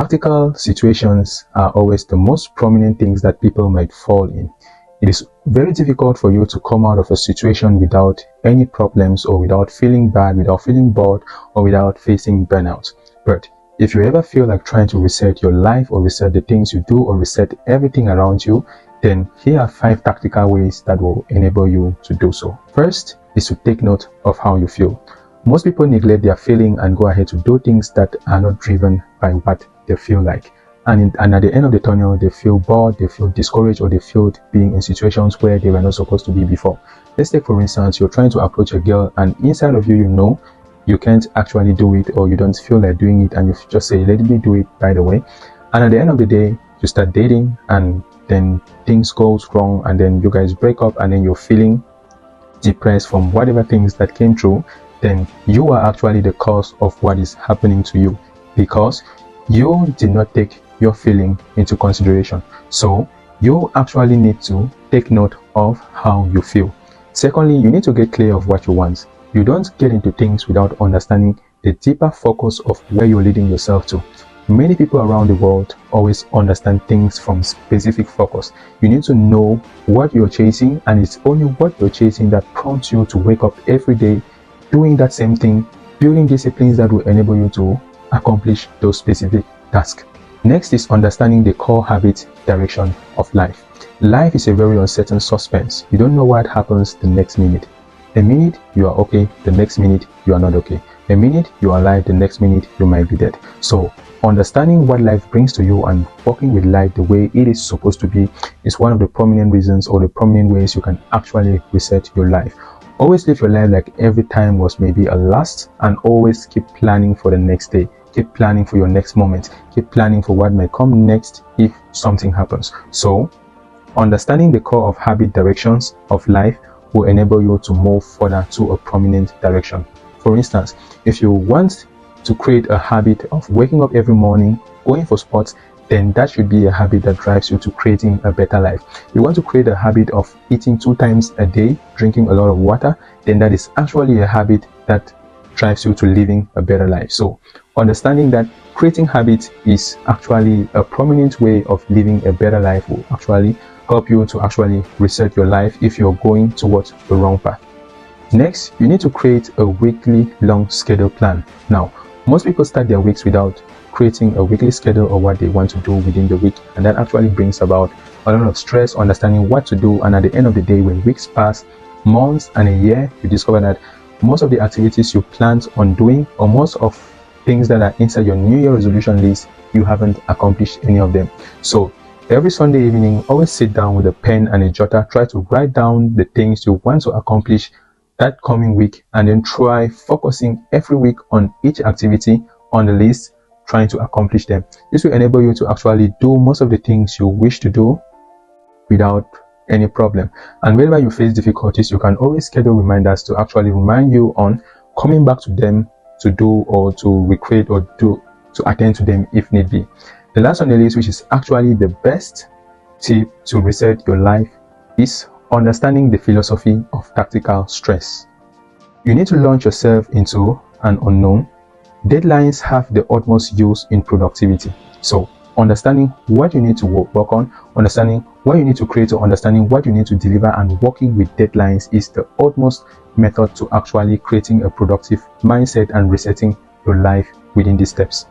Practical situations are always the most prominent things that people might fall in. It is very difficult for you to come out of a situation without any problems, or without feeling bad, without feeling bored, or without facing burnout. But if you ever feel like trying to reset your life, or reset the things you do, or reset everything around you, then here are 5 tactical ways that will enable you to do so. First is to take note of how you feel. Most people neglect their feeling and go ahead to do things that are not driven by what they feel like. And at the end of the tunnel, they feel bored, they feel discouraged, or they feel being in situations where they were not supposed to be before. Let's take, for instance, you're trying to approach a girl, and inside of you, you know you can't actually do it, or you don't feel like doing it, and you just say, let me do it by the way. And at the end of the day, you start dating, and then things goes wrong, and then you guys break up, and then you're feeling depressed from whatever things that came through. Then you are actually the cause of what is happening to you, because you did not take your feeling into consideration. So you actually need to take note of how you feel. Secondly, you need to get clear of what you want. You don't get into things without understanding the deeper focus of where you're leading yourself to. Many people around the world always understand things from specific focus. You need to know what you're chasing, and it's only what you're chasing that prompts you to wake up every day doing that same thing, building disciplines that will enable you to accomplish those specific tasks. Next is understanding the core habit direction of life. Life is a very uncertain suspense. You don't know what happens the next minute. A minute you are okay, the next minute you are not okay. A minute you are alive, the next minute you might be dead. So understanding what life brings to you and working with life the way it is supposed to be is one of the prominent reasons, or the prominent ways you can actually reset your life. Always live your life like every time was maybe a last, and always keep planning for the next day. Keep planning for your next moment. Keep planning for what might come next if something happens. So understanding the core of habit directions of life will enable you to move further to a prominent direction. For instance, if you want to create a habit of waking up every morning, going for sports, then that should be a habit that drives you to creating a better life. You want to create a habit of eating 2 times a day, drinking a lot of water, then that is actually a habit that drives you to living a better life. So understanding that creating habits is actually a prominent way of living a better life will actually help you to actually reset your life if you're going towards the wrong path. Next, you need to create a weekly long schedule plan. Now, most people start their weeks without creating a weekly schedule of what they want to do within the week, and that actually brings about a lot of stress, understanding what to do. And at the end of the day, when weeks pass, months and a year, you discover that most of the activities you planned on doing, or most of things that are inside your New Year resolution list, you haven't accomplished any of them. So every Sunday evening, always sit down with a pen and a jotter, try to write down the things you want to accomplish that coming week, and then try focusing every week on each activity on the list, trying to accomplish them. This will enable you to actually do most of the things you wish to do without any problem. And whenever you face difficulties, you can always schedule reminders to actually remind you on coming back to them to do, or to recreate, or to attend to them if need be. The last on the list, which is actually the best tip to reset your life, is understanding the philosophy of tactical stress. You need to launch yourself into an unknown. Deadlines have the utmost use in productivity. So understanding what you need to work on, understanding what you need to create, or understanding what you need to deliver, and working with deadlines is the utmost method to actually creating a productive mindset and resetting your life within these steps.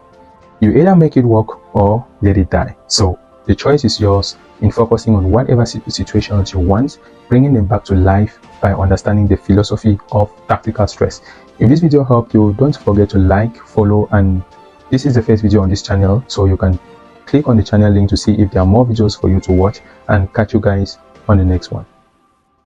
You either make it work or let it die. So the choice is yours in focusing on whatever situations you want, bringing them back to life by understanding the philosophy of tactical stress. If this video helped you, don't forget to like, follow, and this is the first video on this channel, so you can click on the channel link to see if there are more videos for you to watch, and catch you guys on the next one.